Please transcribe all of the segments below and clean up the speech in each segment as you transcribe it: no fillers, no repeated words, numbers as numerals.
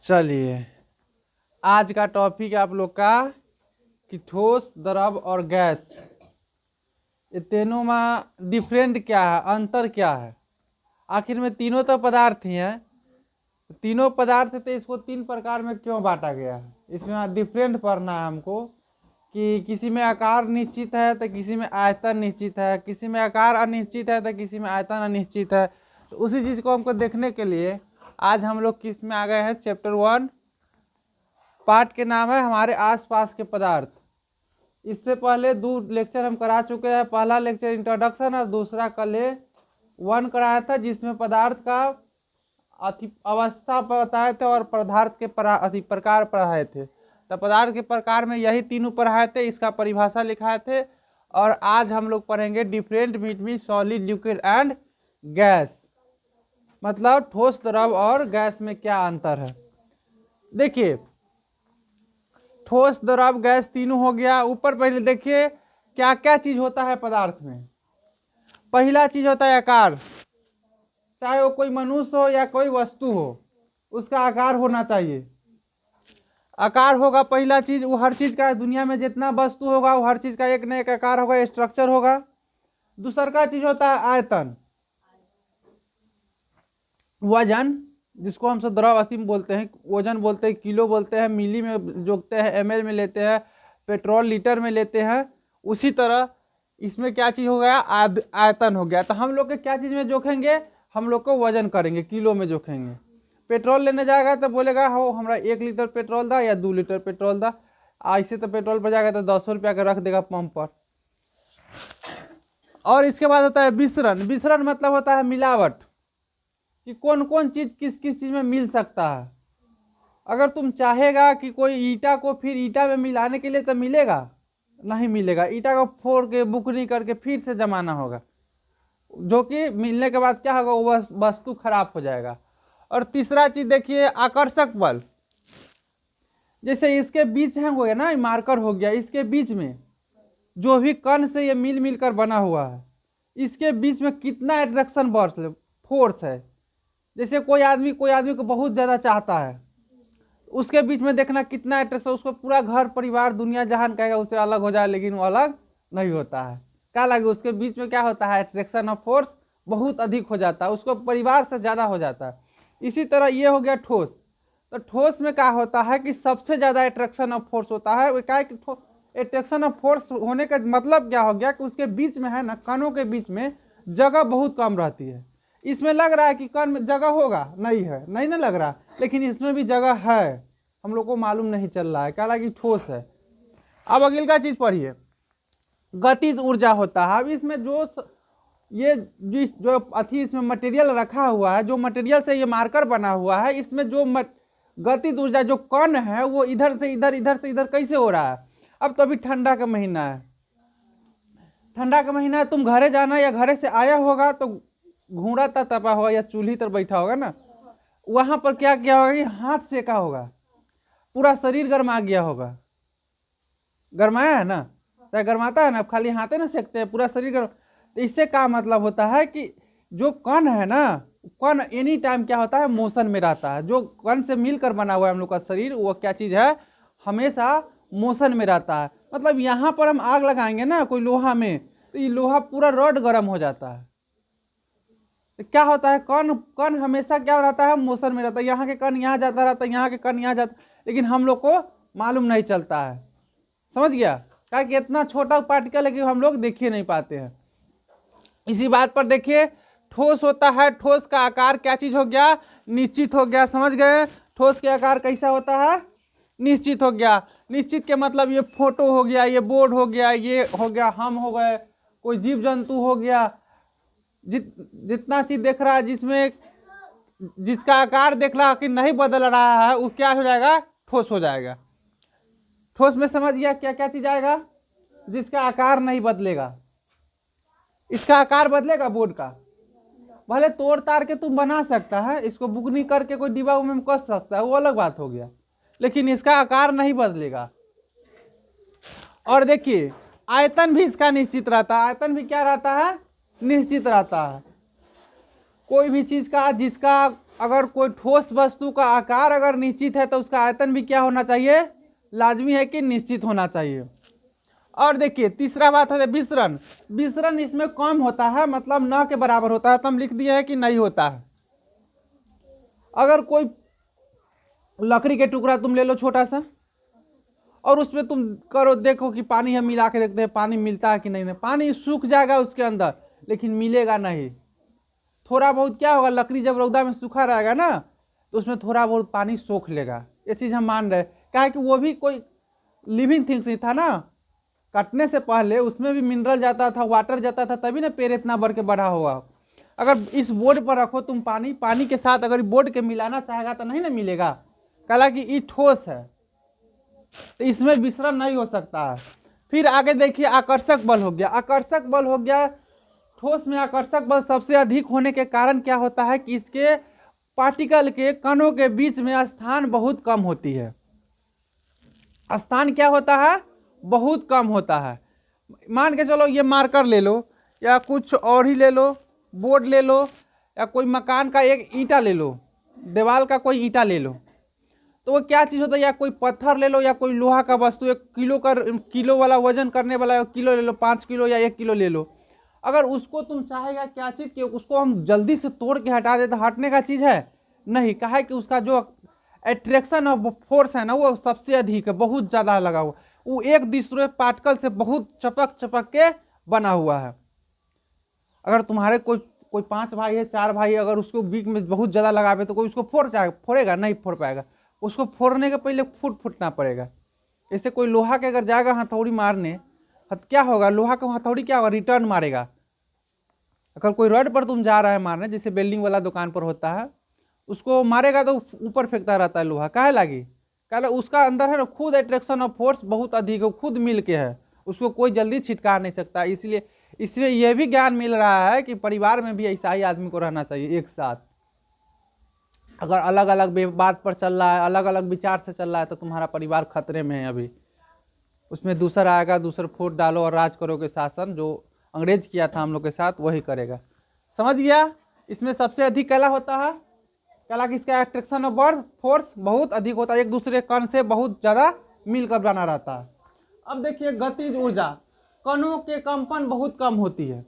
चलिए, आज का टॉपिक आप लोग का कि ठोस, द्रव और गैस, ये तीनों में डिफरेंट क्या है, अंतर क्या है। आखिर में तीनों तो पदार्थ ही हैं, तीनों पदार्थ थे, इसको तीन प्रकार में क्यों बांटा गया है। इसमें डिफरेंट पढ़ना है हमको कि किसी में आकार निश्चित है तो किसी में आयतन निश्चित है, किसी में आकार अनिश्चित है तो किसी में आयतन अनिश्चित है। तो उसी चीज़ को हमको देखने के लिए आज हम लोग किस में आ गए हैं, चैप्टर 1 पार्ट के नाम है हमारे आसपास के पदार्थ। इससे पहले 2 लेक्चर हम करा चुके हैं। पहला लेक्चर इंट्रोडक्शन और दूसरा कल 1 कराया था, जिसमें पदार्थ का अवस्था बताए थे और पदार्थ के प्रकार पढ़ाए थे। तो पदार्थ के प्रकार में यही तीनों पढ़ाए थे, इसका परिभाषा लिखाए थे। और आज हम लोग पढ़ेंगे different between solid, liquid and gas, मतलब ठोस, द्रव और गैस में क्या अंतर है। देखिए, ठोस, द्रव, गैस तीनों हो गया। ऊपर पहले देखिए क्या क्या चीज होता है पदार्थ में। पहला चीज होता है आकार, चाहे वो कोई मनुष्य हो या कोई वस्तु हो, उसका आकार होना चाहिए। आकार होगा पहला चीज, वो हर चीज का, दुनिया में जितना वस्तु होगा वो हर चीज का एक न एक आकार होगा, स्ट्रक्चर होगा। दूसरा का चीज होता है आयतन, वजन, जिसको हम सब द्रव असीम बोलते हैं, वजन बोलते हैं, किलो बोलते हैं, मिली में जोखते हैं, एमएल में लेते हैं, पेट्रोल लीटर में लेते हैं। उसी तरह इसमें क्या चीज हो गया, आयतन हो गया। तो हम लोग के क्या चीज में जोखेंगे, हम लोग को वजन करेंगे, किलो में जोखेंगे। पेट्रोल लेने जाएगा तो बोलेगा हो हमरा 1 लीटर पेट्रोल दा या 2 लीटर पेट्रोल दा। ऐसे तो पेट्रोल पर जाएगा तो 10 रुपया का रख देगा पंप पर। और इसके बाद होता है मिश्रण। मिश्रण मतलब होता है मिलावट, कि कौन कौन चीज किस किस चीज में मिल सकता है। अगर तुम चाहेगा कि कोई ईटा को फिर ईटा में मिलाने के लिए तो मिलेगा नहीं, मिलेगा। ईटा को फोड़ के बुकनी करके फिर से जमाना होगा, जो कि मिलने के बाद क्या होगा, वो वस्तु खराब हो जाएगा। और तीसरा चीज देखिए आकर्षक बल, जैसे इसके बीच है हो गया ना, मार्कर हो गया, इसके बीच में जो भी कण से ये मिल मिलकर बना हुआ है, इसके बीच में कितना अट्रैक्शन फोर्स है। जैसे कोई आदमी को बहुत ज्यादा चाहता है, उसके बीच में देखना कितना अट्रैक्शन, उसको पूरा घर परिवार दुनिया जहान कहेगा उसे अलग हो जाए, लेकिन वो अलग नहीं होता है। क्या लगे, उसके बीच में क्या होता है, अट्रैक्शन ऑफ फोर्स बहुत अधिक हो जाता है, उसको परिवार से ज्यादा हो जाता है। इसी तरह ये हो गया ठोस। तो ठोस में क्या होता है कि सबसे ज्यादा अट्रैक्शन ऑफ फोर्स होता है। वो क्या है कि अट्रैक्शन ऑफ फोर्स होने का मतलब क्या हो गया कि उसके बीच में है ना, कणों के बीच में जगह बहुत कम रहती है। इसमें लग रहा है कि कण में जगह होगा, नहीं है, नहीं ना लग रहा, लेकिन इसमें भी जगह है, हम लोग को मालूम नहीं चल रहा है, क्या लगी ठोस है। अब अगली का चीज पढ़िए, गतिज ऊर्जा होता है। अब इसमें जो अथी इसमें मटेरियल रखा हुआ है, जो मटेरियल से ये मार्कर बना हुआ है, इसमें जो गतिज ऊर्जा, जो कण है, वो इधर से इधर, इधर से इधर कैसे हो रहा है। अब तो अभी ठंडा का महीना है, ठंडा का महीना है, तुम घरे जाना या घरे से आया होगा तो घूरा था तपा होगा या चूल्ही तर बैठा होगा ना, वहां पर क्या किया होगा कि हाथ सेका होगा, पूरा शरीर गर्मा गया होगा। गर्माया है ना, चाहे गर्माता है ना, खाली हाथे ना सेकते हैं, पूरा शरीर गर्म। तो इससे क्या मतलब होता है कि जो कण है ना, कण एनी टाइम क्या होता है, मोशन में रहता है। जो कण से मिलकर बना हुआ है हम लोग का शरीर, वो क्या चीज है, हमेशा मोशन में रहता है। मतलब यहाँ पर हम आग लगाएंगे ना कोई लोहा में, तो ये लोहा पूरा रॉड गर्म हो जाता है। तो क्या होता है, कण कण हमेशा क्या रहता है, मोशन में रहता है। यहाँ के कण यहाँ जाता रहता है, यहाँ के कण यहाँ जाता, लेकिन हम लोग को मालूम नहीं चलता है। समझ गया, क्या कि इतना छोटा पार्टिकल है कि हम लोग देख ही नहीं पाते हैं। इसी बात पर देखिए, ठोस होता है, ठोस का आकार क्या चीज हो गया, निश्चित हो गया। समझ गए, ठोस के आकार कैसा होता है, निश्चित हो गया। निश्चित के मतलब ये फोटो हो गया, ये बोर्ड हो गया, ये हो गया, हम हो गए, कोई जीव जंतु हो गया, जितना चीज देख रहा है, जिसमें जिसका आकार देख रहा कि नहीं बदल रहा है, वो क्या हो जाएगा, ठोस हो जाएगा। ठोस में समझ गया क्या क्या चीज आएगा, जिसका आकार नहीं बदलेगा। इसका आकार बदलेगा बोर्ड का, भले तोड़ तार के तुम बना सकता है, इसको बुकनी करके कोई डिब्बा में कस सकता है, वो अलग बात हो गया, लेकिन इसका आकार नहीं बदलेगा। और देखिए आयतन भी इसका निश्चित रहता है। आयतन भी क्या रहता है, निश्चित रहता है। कोई भी चीज का जिसका अगर कोई ठोस वस्तु का आकार अगर निश्चित है तो उसका आयतन भी क्या होना चाहिए, लाजमी है कि निश्चित होना चाहिए। और देखिए तीसरा बात है विसरण। विसरण इसमें कम होता है, मतलब न के बराबर होता है, तो हम लिख दिए है कि नहीं होता है। अगर कोई लकड़ी के टुकड़ा तुम ले लो छोटा सा, और उसमें तुम करो देखो कि पानी हम मिला के देखते हैं पानी मिलता है कि नहीं, पानी सूख जाएगा उसके अंदर लेकिन मिलेगा नहीं। थोड़ा बहुत क्या होगा, लकड़ी जब रौदा में सूखा रहेगा ना तो उसमें थोड़ा बहुत पानी सोख लेगा, ये चीज हम मान रहे हैं। क्या है कि वो भी कोई लिविंग थिंग्स ही था ना, कटने से पहले उसमें भी मिनरल जाता था, वाटर जाता था, तभी ना पेड़ इतना बढ़ के बढ़ा हुआ। अगर इस बोर्ड पर रखो तुम पानी, पानी के साथ अगर बोर्ड के मिलाना चाहेगा तो नहीं ना मिलेगा, कहा कि ये ठोस है तो इसमें विसरण नहीं हो सकता है। फिर आगे देखिए आकर्षक बल हो गया। आकर्षक बल हो गया, ठोस में आकर्षक बल सबसे अधिक होने के कारण क्या होता है कि इसके पार्टिकल के कणों के बीच में स्थान बहुत कम होती है। स्थान क्या होता है, बहुत कम होता है। मान के चलो ये मार्कर ले लो या कुछ और ही ले लो, बोर्ड ले लो या कोई मकान का एक ईंटा ले लो, दीवार का कोई ईंटा ले लो, तो वो क्या चीज़ होता है, या कोई पत्थर ले लो या कोई लोहा का वस्तु, एक किलो वाला वजन करने वाला किलो ले लो, 5 किलो या 1 किलो ले लो। अगर उसको तुम चाहेगा क्या चीज़ कि उसको हम जल्दी से तोड़ के हटा दे, तो हटने का चीज़ है नहीं। कहा है कि उसका जो अट्रैक्शन ऑफ फोर्स है ना वो सबसे अधिक है, बहुत ज़्यादा लगा हुआ, वो एक दूसरे पार्टिकल से बहुत चपक चपक के बना हुआ है। अगर तुम्हारे कोई 5 भाई है, 4 भाई, अगर उसको बीच में बहुत ज़्यादा लगावे तो कोई उसको फोड़ेगा नहीं, फोड़ पाएगा। उसको फोड़ने के पहले फूटना पड़ेगा। जैसे कोई लोहा के अगर जाएगा हथौड़ी मारने, क्या होगा, लोहा का हथौड़ी क्या होगा, रिटर्न मारेगा। अगर कोई रड पर तुम जा रहा है मारने, जैसे बिल्डिंग वाला दुकान पर होता है, उसको मारेगा तो ऊपर फेंकता रहता है लोहा, काहे लागी, कह उसका अंदर है ना खुद अट्रैक्शन ऑफ फोर्स बहुत अधिक है, खुद मिल के है, उसको कोई जल्दी छिटका नहीं सकता। इसलिए इसमें यह भी ज्ञान मिल रहा है कि परिवार में भी ऐसा ही आदमी को रहना चाहिए एक साथ। अगर अलग अलग बात पर चल रहा है, अलग अलग विचार से चल रहा है, तो तुम्हारा परिवार खतरे में है अभी। उसमें दूसरा आएगा, दूसरा फूट डालो और राज करोगे शासन, जो अंग्रेज किया था हम लोग के साथ वही करेगा। समझ गया। इसमें सबसे अधिक कला होता है, कला कि इसका अट्रैक्शन ऑफ फोर्स बहुत अधिक होता है, एक दूसरे कण से बहुत ज्यादा मिलकर बना रहता है। अब देखिए गतिज ऊर्जा, कणों के कंपन बहुत कम होती है।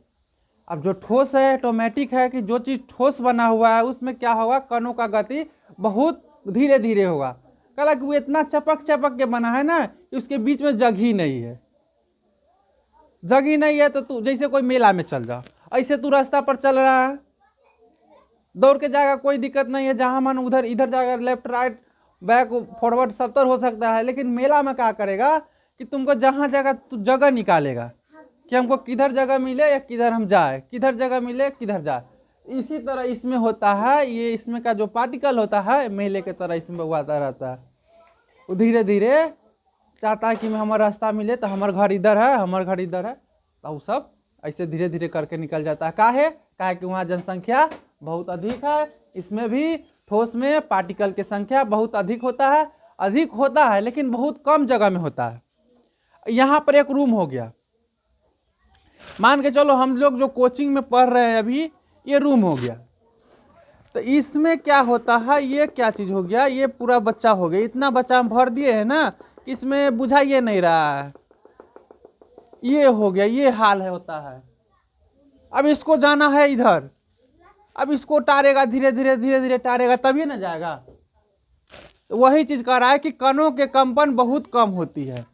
अब जो ठोस है ऑटोमेटिक है कि जो चीज ठोस बना हुआ है उसमें क्या होगा, कणों का गति बहुत धीरे धीरे होगा। कहा कि वो इतना चपक चपक के बना है ना कि उसके बीच में जगह ही नहीं है। जगह ही नहीं है तो तू जैसे कोई मेला में चल जा, ऐसे तू रास्ता पर चल रहा है, दौड़ के जाएगा, कोई दिक्कत नहीं है, जहां मन उधर इधर जाएगा, लेफ्ट राइट बैक फॉरवर्ड 70 हो सकता है। लेकिन मेला में क्या करेगा कि तुमको जहां जगह तू जगह निकालेगा कि हमको किधर जगह मिले या किधर हम जाए, किधर जगह मिले किधर जाए। इसी तरह इसमें होता है, ये इसमें का जो पार्टिकल होता है मेले की तरह इसमें उगाता रहता है। वो धीरे धीरे चाहता है कि हमारा रास्ता मिले, तो हमारा घर इधर है, हमारा घर इधर है, तो सब ऐसे धीरे धीरे करके निकल जाता है। काहे कि वहाँ जनसंख्या बहुत अधिक है। इसमें भी ठोस में पार्टिकल की संख्या बहुत अधिक होता है लेकिन बहुत कम जगह में होता है। यहाँ पर एक रूम हो गया, मान के चलो हम लोग जो कोचिंग में पढ़ रहे हैं अभी, ये रूम हो गया। तो इसमें क्या होता है, ये क्या चीज हो गया, ये पूरा बच्चा हो गया। इतना बच्चा हम भर दिए है ना, इसमें बुझाइए नहीं रहा है, ये हो गया, ये हाल है होता है। अब इसको जाना है इधर, अब इसको टारेगा, धीरे धीरे टारेगा तभी ना जाएगा। तो वही चीज कह रहा है कि कणों के कंपन बहुत कम होती है।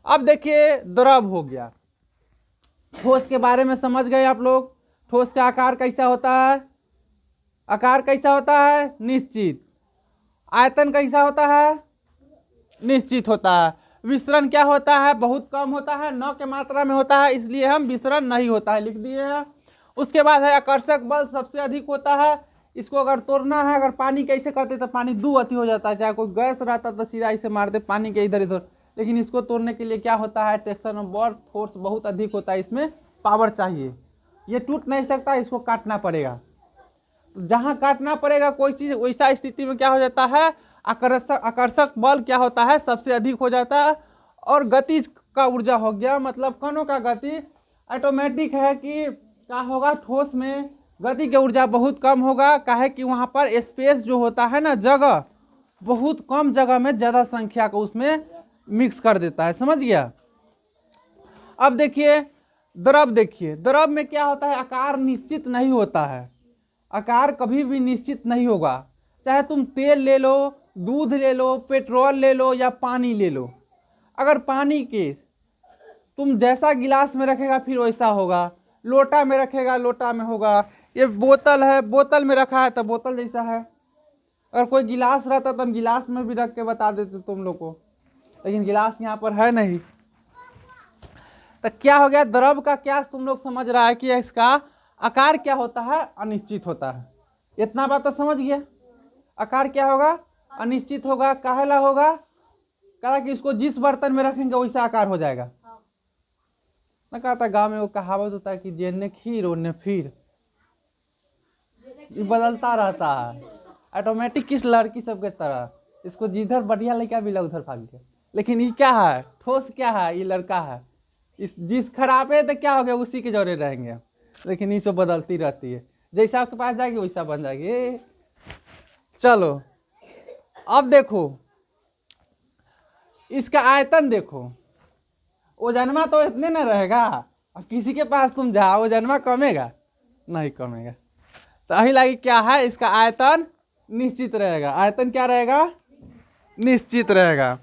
अब देखिए द्रव हो गया। ठोस के बारे में समझ गए आप लोग। ठोस का आकार कैसा होता है, आकार कैसा होता है, निश्चित। आयतन कैसा होता है, निश्चित होता है। विसरण क्या होता है, बहुत कम होता है, न के मात्रा में होता है, इसलिए हम विसरण नहीं होता है लिख दिए हैं। उसके बाद है आकर्षक बल सबसे अधिक होता है। इसको अगर तोड़ना है, अगर पानी कैसे करते तो पानी दो अति हो जाता है, चाहे कोई गैस रहता तो सीधा इसे मारते पानी के इधर इधर। लेकिन इसको तोड़ने के लिए क्या होता है, ट्रैक्शन ऑफ बल फोर्स बहुत अधिक होता है, इसमें पावर चाहिए। ये टूट नहीं सकता, इसको काटना पड़ेगा। तो जहां काटना पड़ेगा कोई चीज, वैसा स्थिति में क्या हो जाता है, आकर्षक बल क्या होता है, सबसे अधिक हो जाता है। और गतिज का ऊर्जा हो गया, मतलब कणों का गति ऑटोमेटिक है कि क्या होगा, ठोस में गति की ऊर्जा बहुत कम होगा, काहे कि वहां पर स्पेस जो होता है ना, जगह, बहुत कम जगह में ज्यादा संख्या को उसमें मिक्स कर देता है। समझ गया। अब देखिए द्रव में क्या होता है, आकार निश्चित नहीं होता है, आकार कभी भी निश्चित नहीं होगा। चाहे तुम तेल ले लो, दूध ले लो, पेट्रोल ले लो या पानी ले लो, अगर पानी के तुम जैसा गिलास में रखेगा फिर वैसा होगा, लोटा में रखेगा लोटा में होगा, ये बोतल है, बोतल में रखा है तो बोतल जैसा है। अगर कोई गिलास रहता तो हम गिलास में भी रख के बता देते तुम लोग को, लेकिन गिलास यहाँ पर है नहीं। तो क्या हो गया, द्रव का क्या तुम लोग समझ रहा है कि इसका आकार क्या होता है, अनिश्चित होता है। इतना बात तो समझ गया। आकार क्या होगा, अनिश्चित होगा। काहेला होगा, कहा कि इसको जिस बर्तन में रखेंगे वैसा आकार हो जाएगा। ना कहा था गांव में वो कहावत होता है कि जेने खीर ओने फिर, ये बदलता रहता है ऑटोमेटिक, किस लड़की सबके तरह। इसको जिधर बढ़िया लड़का मिला उधर भाग गया। लेकिन ये क्या है, ठोस क्या है, ये लड़का है। इस जिस खराब है तो क्या हो गया, उसी के जौरे रहेंगे। लेकिन ये सब बदलती रहती है, जैसा आपके पास जाएगी वैसा बन जाएगी। चलो अब देखो इसका आयतन देखो, ओजनमा तो इतने न रहेगा, और किसी के पास तुम जाओ ओजनमा कमेगा नहीं, कमेगा। तो अही लगी क्या है, इसका आयतन निश्चित रहेगा। आयतन क्या रहेगा, निश्चित रहेगा।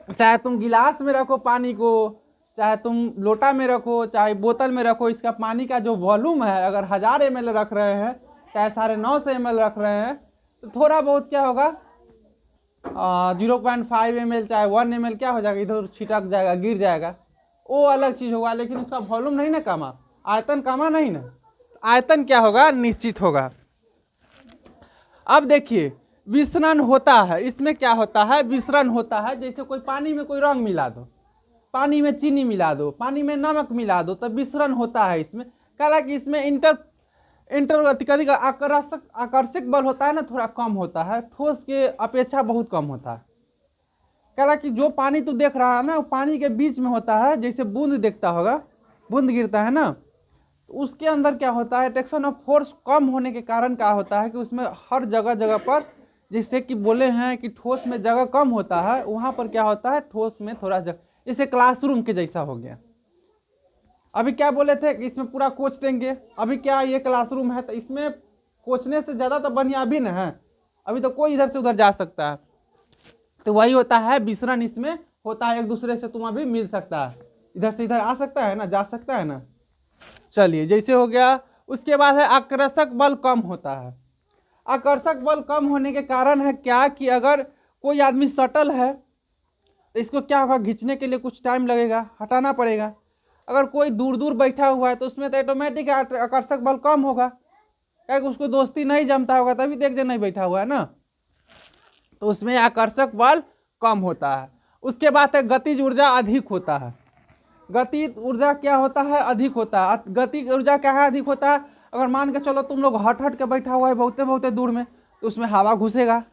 चाहे तुम गिलास में रखो पानी को, चाहे तुम लोटा में रखो, चाहे बोतल में रखो, इसका पानी का जो वॉल्यूम है, अगर 1000 ml रख रहे हैं, चाहे 950 ml रख रहे हैं, तो थोड़ा बहुत क्या होगा, 0.5 ml चाहे 1 ml क्या हो जाएगा, इधर छिटक जाएगा, गिर जाएगा, वो अलग चीज होगा। लेकिन उसका वॉल्यूम नहीं ना कमा, आयतन कमा नहीं ना, आयतन क्या होगा, निश्चित होगा। अब देखिए विसरण होता है, इसमें क्या होता है, विसरण होता है। जैसे कोई पानी में कोई रंग मिला दो, पानी में चीनी मिला दो, पानी में नमक मिला दो, तो विसरण होता है इसमें। हालांकि इसमें इंटर आकर्षक बल होता है ना, थोड़ा कम होता है, ठोस के अपेक्षा बहुत कम होता है। हालांकि जो पानी तू देख रहा है ना, वो पानी के बीच में होता है। जैसे बूंद देखता होगा, बूंद गिरता है ना, तो उसके अंदर क्या होता है, ट्रैक्शन ऑफ फोर्स कम होने के कारण क्या होता है कि उसमें हर जगह जगह पर, जैसे कि बोले हैं कि ठोस में जगह कम होता है, वहां पर क्या होता है, ठोस में थोड़ा जगह, जैसे क्लासरूम के जैसा हो गया। अभी क्या बोले थे कि इसमें पूरा कोच देंगे, अभी क्या ये क्लासरूम है, तो इसमें कोचने से ज्यादा तो बढ़िया अभी ना है, अभी तो कोई इधर से उधर जा सकता है। तो वही होता है विसरण, इसमें होता है, एक दूसरे से तुम अभी मिल सकता है, इधर से इधर आ सकता है ना, जा सकता है ना। चलिए जैसे हो गया। उसके बाद है आकर्षक बल कम होता है। आकर्षक बल कम होने के कारण है क्या कि अगर कोई आदमी सटल है तो इसको क्या होगा, खींचने के लिए कुछ टाइम लगेगा, हटाना पड़ेगा। अगर कोई दूर दूर बैठा हुआ है तो उसमें तो ऑटोमेटिक आकर्षक बल कम होगा, क्या उसको दोस्ती नहीं जमता होगा, तभी तो एक जन नहीं बैठा हुआ है ना, तो उसमें आकर्षक बल कम होता है। उसके बाद है गतिज ऊर्जा अधिक होता है। गतिज ऊर्जा क्या होता है, अधिक होता है। गतिज ऊर्जा क्या है, अधिक होता है। अगर मान के चलो तुम लोग हट हट के बैठा हुआ है बहुते बहुते दूर में, तो उसमें हवा घुसेगा,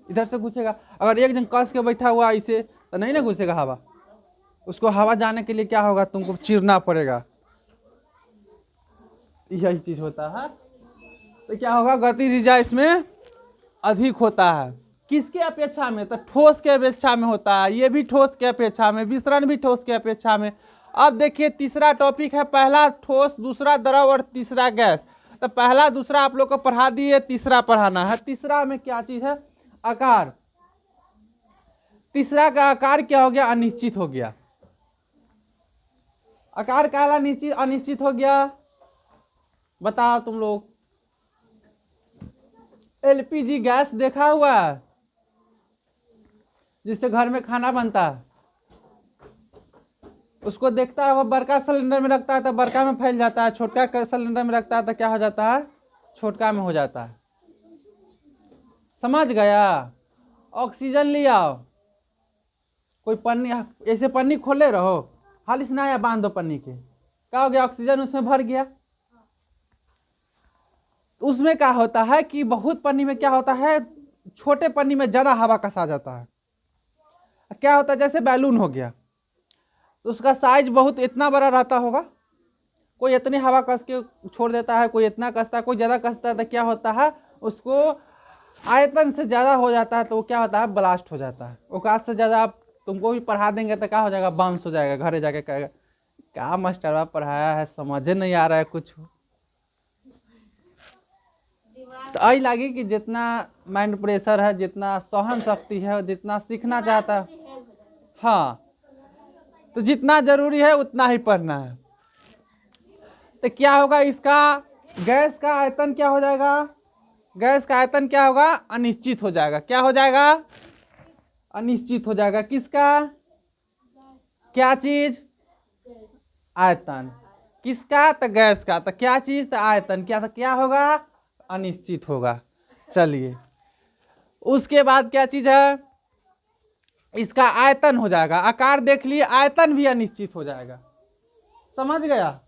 इधर से घुसेगा। अगर एक जन कस के बैठा हुआ इसे, तो नहीं ना घुसेगा हवा, उसको हवा जाने के लिए क्या होगा, तुमको चीरना पड़ेगा, यही चीज होता है। तो क्या होगा, गतिज ऊर्जा इसमें अधिक होता है। किसके अपेक्षा में, तो ठोस के अपेक्षा में होता है। ये भी ठोस के अपेक्षा में, विसरण भी ठोस के अपेक्षा में। अब देखिए तीसरा टॉपिक है, पहला ठोस, दूसरा द्रव और तीसरा गैस। तो पहला दूसरा आप लोग को पढ़ा दिए, तीसरा पढ़ाना है। तीसरा में क्या चीज है, आकार। तीसरा का आकार क्या हो गया, अनिश्चित हो गया। आकार काला निश्चित अनिश्चित हो गया, बताओ तुम लोग। एलपीजी गैस देखा हुआ है, जिससे घर में खाना बनता है, उसको देखता है, वो बड़का सिलेंडर में रखता है तो बड़का में फैल जाता है, छोटा सिलेंडर में रखता है तो क्या हो जाता है, छोटका में हो जाता है। समझ गया। ऑक्सीजन ले आओ, कोई पन्नी, ऐसे पन्नी खोले रहो, हाल से नया बांध दो पन्नी के, क्या हो गया, ऑक्सीजन उसमें भर गया। उसमें क्या होता है कि बहुत पन्नी में क्या होता है, छोटे पन्नी में ज्यादा हवा कसा जाता है। क्या होता है, जैसे बैलून हो गया, तो उसका साइज बहुत इतना बड़ा रहता होगा, कोई इतनी हवा कस के छोड़ देता है, कोई इतना कसता है, कोई ज़्यादा कसता है, तो क्या होता है उसको आयतन से ज़्यादा हो जाता है तो वो क्या होता है ब्लास्ट हो जाता है। औकात से ज़्यादा आप तुमको भी पढ़ा देंगे तो क्या हो जाएगा बाउंस हो जाएगा, घरे जाके कहेगा क्या मास्टरवा पढ़ाया है समझ नहीं आ रहा है कुछ। तो आई लगी कि जितना माइंड प्रेशर है, जितना सहन शक्ति है, जितना सीखना चाहता है, हाँ तो जितना जरूरी है उतना ही पढ़ना है। तो क्या होगा इसका गैस का आयतन क्या हो जाएगा, गैस का आयतन क्या होगा अनिश्चित हो जाएगा। क्या हो जाएगा अनिश्चित हो जाएगा। किसका क्या चीज आयतन, किसका तो गैस का, तो क्या चीज तो आयतन, क्या तो क्या होगा अनिश्चित होगा। चलिए उसके बाद क्या चीज है इसका आयतन हो जाएगा, आकार देख लिए आयतन भी अनिश्चित हो जाएगा। समझ गया,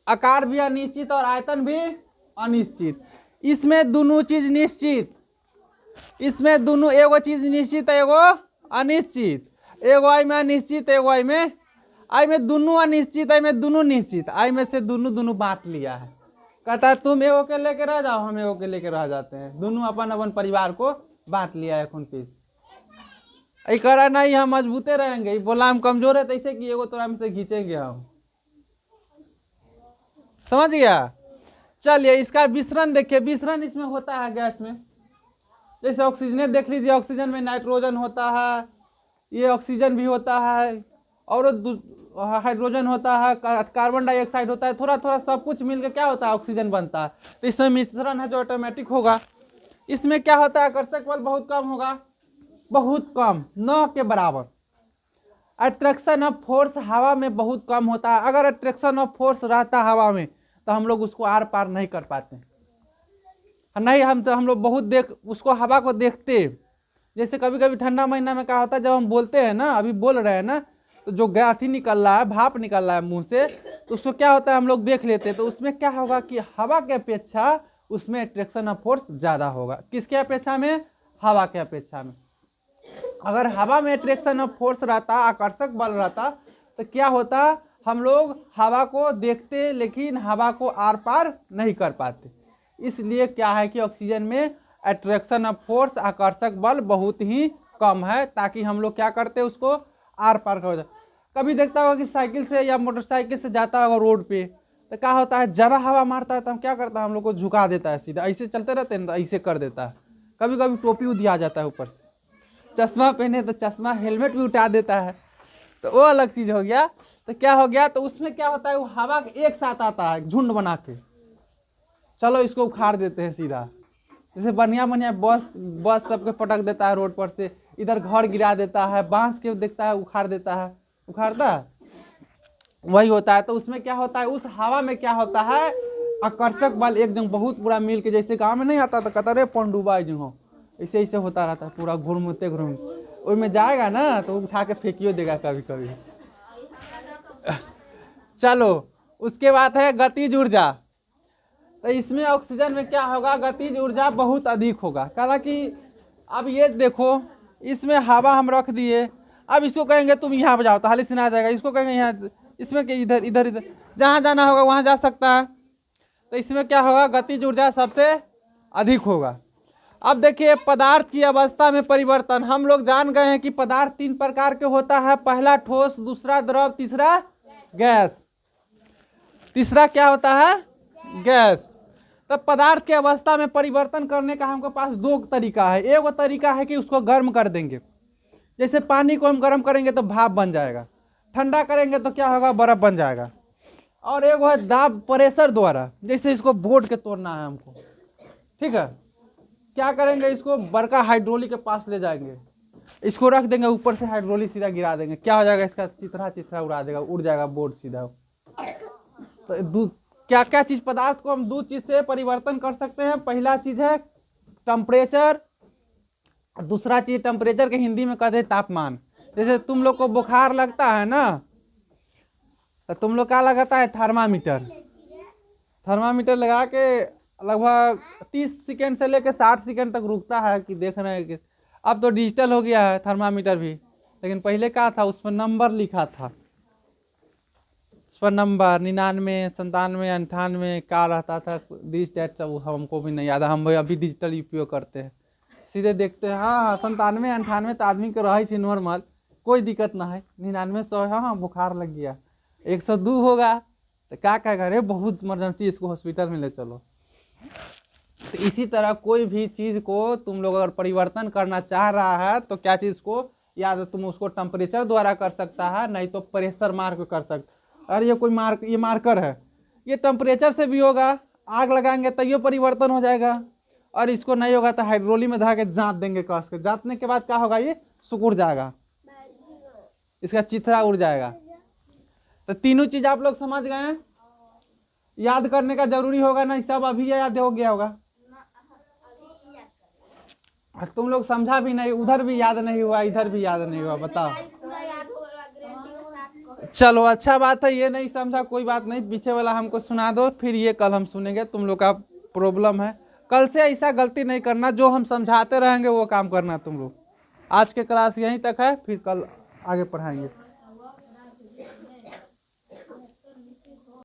आकार भी अनिश्चित और आयतन भी अनिश्चित। इसमें दोनों चीज निश्चित, इसमें दोनों एगो चीज निश्चित एगो अनिश्चित, एगो आई में अनिश्चित एगो आई में दोनों अनिश्चित, आई में दोनों निश्चित, आई में से दोनों दोनों बांट लिया है। कहता है तुम एगो के लेके रह जाओ, हम एगो के लेके रह जाते हैं, दोनों अपन अपन परिवार को बांट लिया है खून पीस। ऐ करा नहीं हम मजबूते रहेंगे, बोला हम कमजोर है तैसे कि एगो तोरा में से खींचेंगे हम। समझ गया। चलिए इसका विसरण देखिए, विसरण इसमें होता है गैस में, जैसे ऑक्सीजन देख लीजिए, ऑक्सीजन में नाइट्रोजन होता है, ये ऑक्सीजन भी होता है, और हाइड्रोजन होता है, कार्बन डाइऑक्साइड होता है, थोड़ा थोड़ा सब कुछ मिलकर क्या होता है ऑक्सीजन बनता है। तो इसमें मिश्रण है जो ऑटोमेटिक होगा। इसमें क्या होता है आकर्षक बल बहुत कम होगा, बहुत कम, न के बराबर। अट्रैक्शन ऑफ फोर्स हवा में बहुत कम होता है। अगर अट्रैक्शन ऑफ फोर्स रहता हवा में तो हम लोग उसको आर पार नहीं कर पाते नहीं, हम लोग बहुत उसको हवा को देखते। जैसे कभी कभी ठंडा महीना में क्या होता है जब हम बोलते हैं ना, अभी बोल रहे हैं ना, तो जो गाथी निकल रहा है, भाप निकल रहा है मुंह से, तो उसको क्या होता है हम लोग देख लेते हैं। तो उसमें क्या होगा कि हवा के अपेक्षा उसमें अट्रैक्शन ऑफ फोर्स ज्यादा होगा। किसके अपेक्षा में, हवा के अपेक्षा में। अगर हवा में अट्रैक्शन ऑफ फोर्स रहता, आकर्षक बल रहता, तो क्या होता हम लोग हवा को देखते लेकिन हवा को आर पार नहीं कर पाते। इसलिए क्या है कि ऑक्सीजन में अट्रैक्शन ऑफ फोर्स आकर्षक बल बहुत ही कम है, ताकि हम लोग क्या करते हैं उसको आर पार कर जाए। कभी देखता होगा कि साइकिल से या मोटरसाइकिल से जाता होगा रोड पे, तो क्या होता है ज़्यादा हवा मारता है तो हम क्या करता है हम लोग को झुका देता है सीधा, ऐसे चलते रहते हैं तो ऐसे कर देता है। कभी कभी टोपी उधिया जाता है ऊपर से, चश्मा पहने तो चश्मा हेलमेट भी उठा देता है, तो वो अलग चीज़ हो गया। तो क्या हो गया, तो उसमें क्या होता है वो हवा एक साथ आता है झुंड बना के, चलो इसको उखाड़ देते हैं सीधा। जैसे बढ़िया बढ़िया बस सबके पटक देता है रोड पर से, इधर घर गिरा देता है, बांस के देखता है उखाड़ देता है, उखाड़ता है वही होता है। तो उसमें क्या होता है उस हवा में क्या होता है आकर्षक बल एकदम बहुत पूरा मिल के, जैसे गाँव में नहीं आता तो कहता रे पंडुबा जो हो, ऐसे ऐसे होता रहता है पूरा घूमते घूम में जाएगा ना तो उठा के फेंकियो देगा कभी कभी। चलो उसके बाद है गतिज ऊर्जा। तो इसमें ऑक्सीजन में क्या होगा गतिज ऊर्जा बहुत अधिक होगा। हालांकि अब ये देखो इसमें हवा हम रख दिए, अब इसको कहेंगे तुम यहाँ पे जाओ तो हाली सिना आ जाएगा, इसको कहेंगे यहाँ, इसमें कि इधर इधर इधर जहाँ जाना होगा वहाँ जा सकता है। तो इसमें क्या होगा गतिज ऊर्जा सबसे अधिक होगा। अब देखिए पदार्थ की अवस्था में परिवर्तन, हम लोग जान गए हैं कि पदार्थ 3 प्रकार के होता है, पहला ठोस, दूसरा द्रव, तीसरा गैस। तीसरा क्या होता है गैस। तो पदार्थ की अवस्था में परिवर्तन करने का हमको पास 2 तरीका है। एक वो तरीका है कि उसको गर्म कर देंगे, जैसे पानी को हम गर्म करेंगे तो भाप बन जाएगा, ठंडा करेंगे तो क्या होगा बर्फ बन जाएगा। और एक वो है दाब प्रेशर द्वारा, जैसे इसको बोर्ड के तोड़ना है हमको, ठीक है, क्या करेंगे इसको बड़का हाइड्रोलिक के पास ले जाएंगे, इसको रख देंगे ऊपर से हाइड्रोलिक सीधा गिरा देंगे, क्या हो जाएगा इसका चित्रा चित्रा उड़ा देगा, उड़ जाएगा बोर्ड सीधा। तो क्या क्या चीज पदार्थ को हम 2 चीज से परिवर्तन कर सकते हैं। पहला चीज है टेम्परेचर, दूसरा चीज टेम्परेचर के हिंदी में कहते हैं तापमान। जैसे तुम लोग को बुखार लगता है ना तो तुम लोग क्या लगाता है थर्मामीटर, थर्मामीटर लगा के लगभग 30 सेकेंड से लेकर 60 सेकेंड तक रुकता है कि देख रहे हैं कि अब तो डिजिटल हो गया है थर्मामीटर भी, लेकिन पहले क्या था उसमें नंबर लिखा था, पर नंबर 99, 97, 98 क्या रहता था, दिस डेट सब हमको भी नहीं याद है, हम अभी डिजिटल उपयोग करते हैं, सीधे देखते हैं। हाँ हाँ 97 98 तो आदमी के रहे नॉर्मल, कोई दिक्कत ना है। 99 100 हाँ हाँ बुखार लग गया, 102 होगा तो क्या कहेगा, अरे बहुत इमरजेंसी, इसको हॉस्पिटल में ले चलो। तो इसी तरह कोई भी चीज को तुम लोग अगर परिवर्तन करना चाह रहा है तो क्या चीज को, या तो तुम उसको टेम्परेचर द्वारा कर सकता है, नहीं तो प्रेशर मार के कर सकता। अरे ये कोई ये मार्कर है, ये टेम्परेचर से भी होगा, आग लगाएंगे तो ये परिवर्तन हो जाएगा, और इसको नहीं होगा तो हाइड्रोली में धरा के जांच देंगे, कस के जांचने के बाद क्या होगा, ये सिकुड़ जाएगा, इसका चिथड़ा उड़ जाएगा। तो तीनों चीज आप लोग समझ गए हैं, याद करने का जरूरी होगा ना, सब अभी याद हो गया होगा। तुम लोग समझा भी नहीं, उधर भी याद नहीं हुआ, इधर भी याद नहीं हुआ, बताओ। चलो अच्छा बात है, ये नहीं समझा कोई बात नहीं, पीछे वाला हमको सुना दो, फिर ये कल हम सुनेंगे। तुम लोग का प्रॉब्लम है, कल से ऐसा गलती नहीं करना, जो हम समझाते रहेंगे वो काम करना तुम लोग। आज के क्लास यहीं तक है, फिर कल आगे पढ़ाएंगे।